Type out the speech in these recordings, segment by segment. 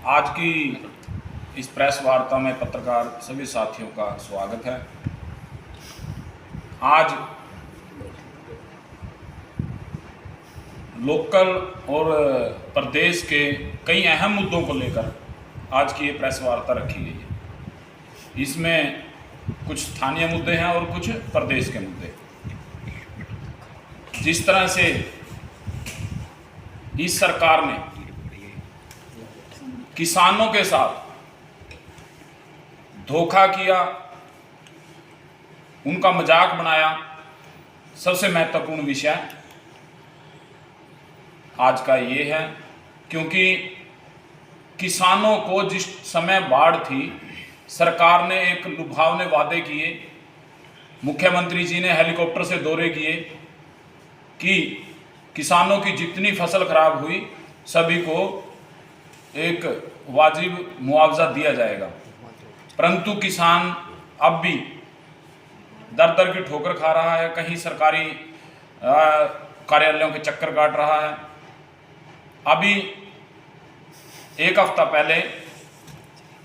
आज की इस प्रेस वार्ता में पत्रकार सभी साथियों का स्वागत है। आज लोकल और प्रदेश के कई अहम मुद्दों को लेकर आज की ये प्रेस वार्ता रखी गई है। इसमें कुछ स्थानीय मुद्दे हैं और कुछ प्रदेश के मुद्दे। जिस तरह से इस सरकार ने किसानों के साथ धोखा किया, उनका मजाक बनाया, सबसे महत्वपूर्ण विषय आज का ये है, क्योंकि किसानों को जिस समय बाढ़ थी, सरकार ने एक लुभावने वादे किए, मुख्यमंत्री जी ने हेलीकॉप्टर से दौरे किए कि किसानों की जितनी फसल खराब हुई सभी को एक वाजिब मुआवजा दिया जाएगा। परंतु किसान अब भी दर दर की ठोकर खा रहा है, कहीं सरकारी कार्यालयों के चक्कर काट रहा है। अभी एक हफ्ता पहले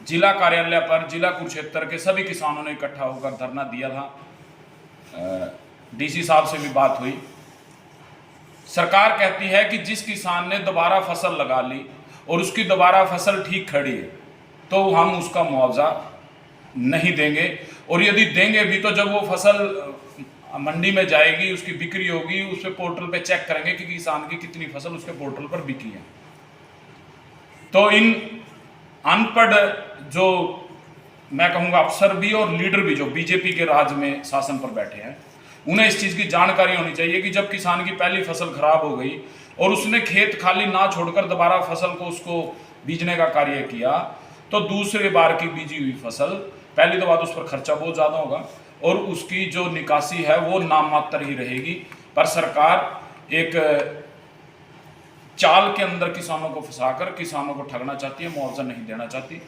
जिला कार्यालय पर जिला कुरुक्षेत्र के सभी किसानों ने इकट्ठा होकर धरना दिया था। डीसी साहब से भी बात हुई। सरकार कहती है कि जिस किसान ने दोबारा फसल लगा ली और उसकी दोबारा फसल ठीक खड़ी है तो हम उसका मुआवजा नहीं देंगे, और यदि देंगे भी तो जब वो फसल मंडी में जाएगी, उसकी बिक्री होगी, उस पे पोर्टल पे चेक करेंगे कि किसान की कितनी फसल उसके पोर्टल पर बिकी है। तो इन अनपढ़ जो मैं कहूँगा अफसर भी और लीडर भी जो बीजेपी के राज में शासन पर बैठे हैं, उन्हें इस चीज़ की जानकारी होनी चाहिए कि जब किसान की पहली फसल खराब हो गई और उसने खेत खाली ना छोड़कर दोबारा फसल को उसको बीजने का कार्य किया, तो दूसरे बार की बीजी हुई फसल पहली तो बात उस पर खर्चा बहुत ज़्यादा होगा और उसकी जो निकासी है वो नाममात्र ही रहेगी। पर सरकार एक चाल के अंदर किसानों को फंसाकर किसानों को ठगना चाहती है, मुआवजा नहीं देना चाहती।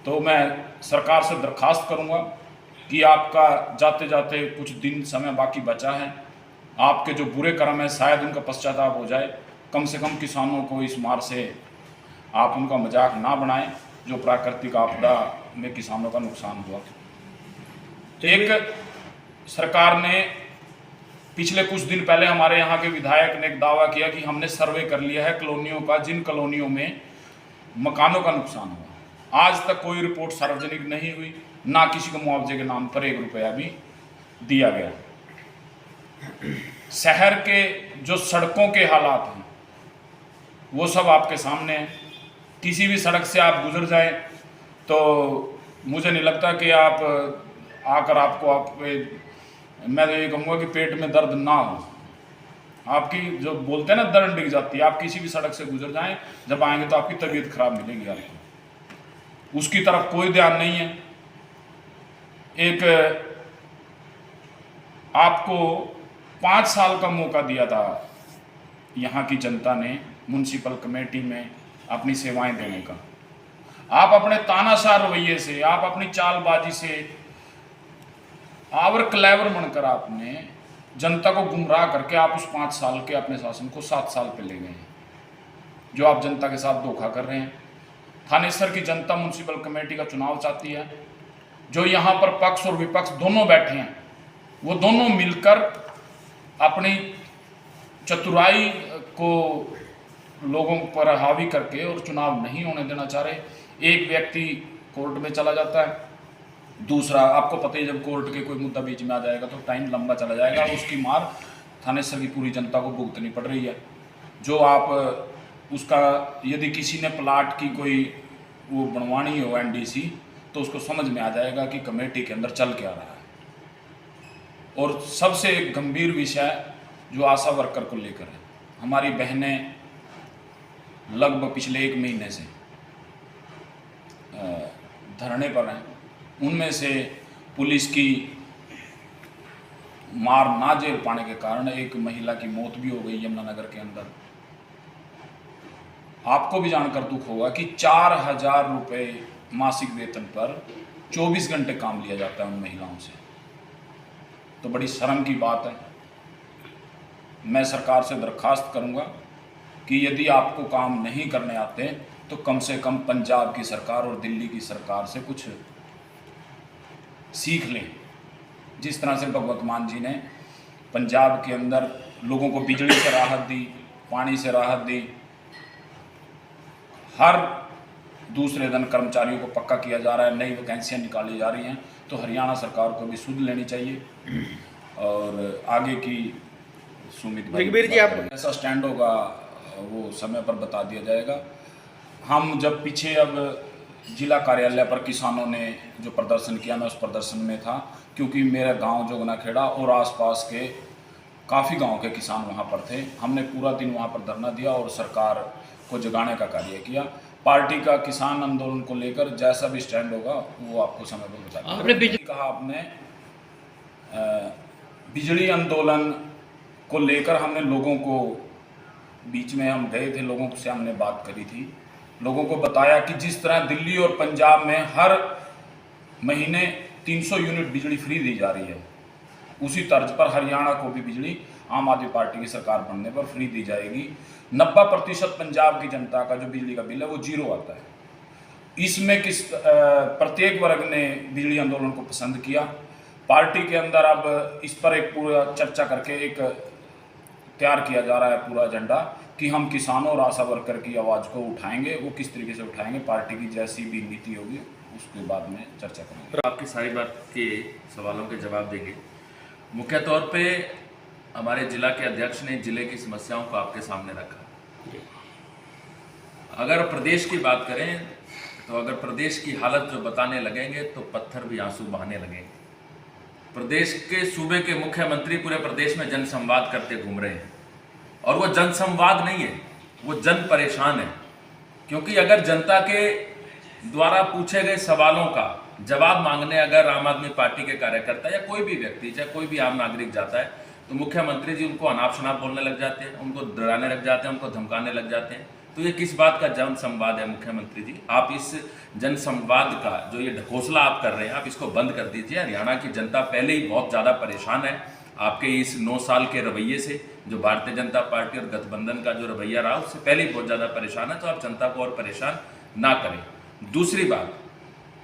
तो मैं सरकार से दरखास्त करूँगा कि आपका जाते जाते कुछ दिन समय बाकी बचा है, आपके जो बुरे कर्म है शायद उनका पश्चाताप हो जाए। कम से कम किसानों को इस मार से आप उनका मजाक ना बनाएं जो प्राकृतिक आपदा में किसानों का नुकसान हुआ। एक सरकार ने पिछले कुछ दिन पहले हमारे यहाँ के विधायक ने एक दावा किया कि हमने सर्वे कर लिया है कॉलोनियों का, जिन कॉलोनियों में मकानों का नुकसान हुआ। आज तक कोई रिपोर्ट सार्वजनिक नहीं हुई, ना किसी को मुआवजे के नाम पर 1 रुपया भी दिया गया। शहर के जो सड़कों के हालात हैं वो सब आपके सामने हैं। किसी भी सड़क से आप गुजर जाएं तो मुझे नहीं लगता कि आप आकर मैं तो ये कहूँगा कि पेट में दर्द ना हो। आपकी जो बोलते हैं ना दर्द डिग जाती है। आप किसी भी सड़क से गुजर जाएं, जब आएंगे तो आपकी तबीयत खराब मिलेगी आपको। उसकी तरफ कोई ध्यान नहीं है। एक आपको 5 साल का मौका दिया था यहाँ की जनता ने म्युनिसिपल कमेटी में अपनी सेवाएं देने का। आप अपने तानाशाह रवैये से, आप अपनी चालबाजी से, आवर क्लेवर बनकर आपने जनता को गुमराह करके आप उस 5 साल के अपने शासन को 7 साल पे ले गए हैं, जो आप जनता के साथ धोखा कर रहे हैं। थानेसर की जनता म्युनिसिपल कमेटी का चुनाव चाहती है। जो यहाँ पर पक्ष और विपक्ष दोनों बैठे हैं, वो दोनों मिलकर अपनी चतुराई को लोगों पर हावी करके और चुनाव नहीं होने देना चाह रहे। एक व्यक्ति कोर्ट में चला जाता है, दूसरा आपको पता ही, जब कोर्ट के कोई मुद्दा बीच में आ जाएगा तो टाइम लंबा चला जाएगा। उसकी मार थानेसर की पूरी जनता को भुगतनी पड़ रही है। जो आप उसका यदि किसी ने प्लाट की कोई वो बनवानी हो एनडीसी, तो उसको समझ में आ जाएगा कि कमेटी के अंदर चल क्या रहा है। और सबसे गंभीर विषय जो आशा वर्कर को लेकर है, हमारी बहनें लगभग पिछले 1 महीने से धरने पर हैं। उनमें से पुलिस की मार ना झेल पाने के कारण एक महिला की मौत भी हो गई यमुनानगर के अंदर। आपको भी जानकर दुख होगा कि 4000 रुपये मासिक वेतन पर 24 घंटे काम लिया जाता है उन महिलाओं से। तो बड़ी शर्म की बात है। मैं सरकार से दरखास्त करूंगा कि यदि आपको काम नहीं करने आते तो कम से कम पंजाब की सरकार और दिल्ली की सरकार से कुछ सीख लें। जिस तरह से भगवंत मान जी ने पंजाब के अंदर लोगों को बिजली से राहत दी, पानी से राहत दी, हर दूसरे दिन कर्मचारियों को पक्का किया जा रहा है, नई वैकेंसियाँ निकाली जा रही हैं, तो हरियाणा सरकार को भी सुध लेनी चाहिए। और आगे की सुमित रघुवीर जी, आप ऐसा स्टैंड होगा वो समय पर बता दिया जाएगा। हम जब पीछे अब जिला कार्यालय पर किसानों ने जो प्रदर्शन किया, मैं उस प्रदर्शन में था, क्योंकि मेरा गांव जोगनाखेड़ा और आसपास के काफ़ी गांव के किसान वहां पर थे। हमने पूरा दिन वहां पर धरना दिया और सरकार को जगाने का कार्य किया। पार्टी का किसान आंदोलन को लेकर जैसा भी स्टैंड होगा वो आपको समय पर बता कहा आपने बिजली आंदोलन को लेकर हमने लोगों को, बीच में हम गए थे, लोगों से हमने बात करी थी, लोगों को बताया कि जिस तरह दिल्ली और पंजाब में हर महीने 300 यूनिट बिजली फ्री दी जा रही है, उसी तर्ज पर हरियाणा को भी बिजली आम आदमी पार्टी की सरकार बनने पर फ्री दी जाएगी। 90% पंजाब की जनता का जो बिजली का बिल है वो जीरो आता है। इसमें प्रत्येक वर्ग ने बिजली आंदोलन को पसंद किया। पार्टी के अंदर अब इस पर एक पूरा चर्चा करके एक तैयार किया जा रहा है पूरा एजेंडा कि हम किसानों और आशा वर्कर की आवाज़ को उठाएंगे। वो किस तरीके से उठाएंगे, पार्टी की जैसी भी नीति होगी उसके बाद में चर्चा करेंगे। आपकी सारी बात के सवालों के जवाब देंगे। मुख्य तौर पे हमारे जिला के अध्यक्ष ने जिले की समस्याओं को आपके सामने रखा। अगर प्रदेश की बात करें तो अगर प्रदेश की हालत जो बताने लगेंगे तो पत्थर भी आंसू बहाने लगेंगे। प्रदेश के सूबे के मुख्यमंत्री पूरे प्रदेश में जनसंवाद करते घूम रहे हैं, और वो जनसंवाद नहीं है, वो जन परेशान है। क्योंकि अगर जनता के द्वारा पूछे गए सवालों का जवाब मांगने अगर आम आदमी पार्टी के कार्यकर्ता या कोई भी व्यक्ति, चाहे कोई भी आम नागरिक जाता है, तो मुख्यमंत्री जी उनको अनाप शनाप बोलने लग जाते हैं, उनको डराने लग जाते हैं, उनको धमकाने लग जाते हैं। तो ये किस बात का जन संवाद है मुख्यमंत्री जी? आप इस जन संवाद का जो ये ढकोसला आप कर रहे हैं, आप इसको बंद कर दीजिए। हरियाणा की जनता पहले ही बहुत ज़्यादा परेशान है आपके इस 9 साल के रवैये से। जो भारतीय जनता पार्टी और गठबंधन का जो रवैया रहा उससे पहले ही बहुत ज़्यादा परेशान है, तो आप जनता को और परेशान ना करें। दूसरी बात,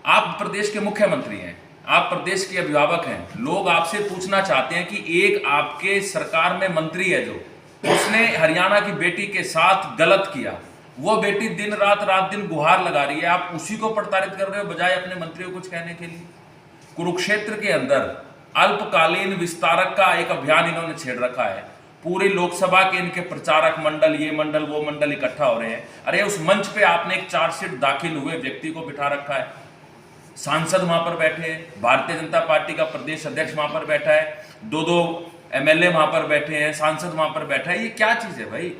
आप प्रदेश के मुख्यमंत्री हैं, आप प्रदेश के अभिभावक हैं। लोग आपसे पूछना चाहते हैं कि एक आपके सरकार में मंत्री है जो उसने हरियाणा की बेटी के साथ गलत किया, वो बेटी दिन रात दिन गुहार लगा रही है, आप उसी को प्रताड़ित कर रहे हो बजाय अपने मंत्रियों को कुछ कहने के लिए। कुरुक्षेत्र के अंदर अल्पकालीन विस्तारक का एक अभियान इन्होंने छेड़ रखा है। पूरी लोकसभा के इनके प्रचारक मंडल, ये मंडल वो मंडल इकट्ठा हो रहे हैं। अरे उस मंच पे आपने एक चार्जशीट दाखिल हुए व्यक्ति को बिठा रखा है, सांसद वहां पर बैठे हैं, भारतीय जनता पार्टी का प्रदेश अध्यक्ष वहां पर बैठा है, 2 MLA वहां पर बैठे हैं, सांसद वहां पर बैठा है। ये क्या चीज है भाई?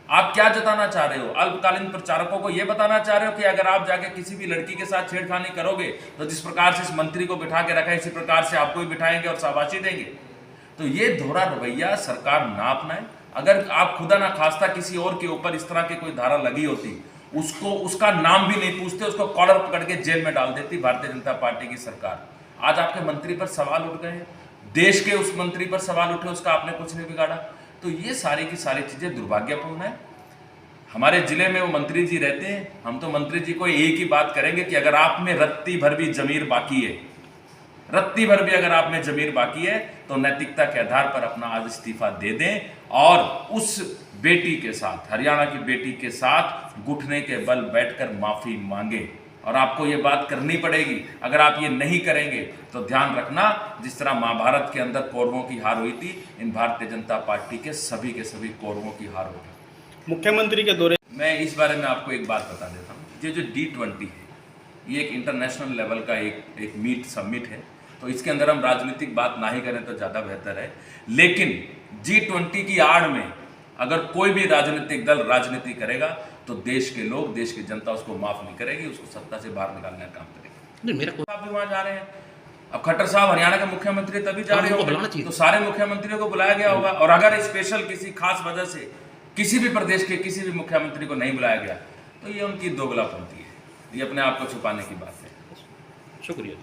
आप क्या जताना चाह रहे हो? अल्पकालीन प्रचारकों को यह बताना चाह रहे हो कि अगर आप जाके किसी भी लड़की के साथ छेड़खानी करोगे तो जिस प्रकार से इस मंत्री को बिठा के रखा है, इसी प्रकार से आपको भी बिठाएंगे और शाबाशी देंगे? तो ये दोहरा रवैया सरकार ना अपनाए। अगर आप खुदा ना खास्ता किसी और के ऊपर इस तरह की कोई धारा लगी होती, उसको उसका नाम भी नहीं पूछते, उसको कॉलर पकड़ के जेल में डाल देती भारतीय जनता पार्टी की सरकार। आज आपके मंत्री पर सवाल उठ गए, देश के उस मंत्री पर सवाल उठे, उसका आपने कुछ नहीं बिगाड़ा। तो ये सारी की सारी चीजें दुर्भाग्यपूर्ण है। हमारे जिले में वो मंत्री जी रहते हैं, हम तो मंत्री जी को एक ही बात करेंगे कि अगर आप में रत्ती भर भी जमीर बाकी है, रत्ती भर भी अगर आप में जमीर बाकी है, तो नैतिकता के आधार पर अपना आज इस्तीफा दे दें और उस बेटी के साथ, हरियाणा की बेटी के साथ घुटने के बल बैठकर माफी मांगे। और आपको ये बात करनी पड़ेगी। अगर आप ये नहीं करेंगे तो ध्यान रखना, जिस तरह महाभारत के अंदर कौरवों की हार हुई थी, इन भारतीय जनता पार्टी के सभी कौरवों की हार होगी। मुख्यमंत्री के दौरे मैं इस बारे में आपको एक बात बता देता हूँ। ये जो G20 है, ये एक इंटरनेशनल लेवल का एक समिट है, तो इसके अंदर हम राजनीतिक बात ना ही करें तो ज़्यादा बेहतर है। लेकिन G20 की आड़ में अगर कोई भी राजनीतिक दल राजनीति करेगा तो देश के लोग, देश की जनता उसको माफ नहीं करेगी, उसको सत्ता से बाहर निकालने का काम करेगी। मेरा आप भी वहाँ जा रहे हैं, अब खट्टर साहब हरियाणा के मुख्यमंत्री तभी जा रहे हो, तो सारे मुख्यमंत्रियों को बुलाया गया होगा। और अगर स्पेशल किसी खास वजह से किसी भी प्रदेश के किसी भी मुख्यमंत्री को नहीं बुलाया गया तो ये उनकी दोगलापंथी है, ये अपने आप को छुपाने की बात है। शुक्रिया।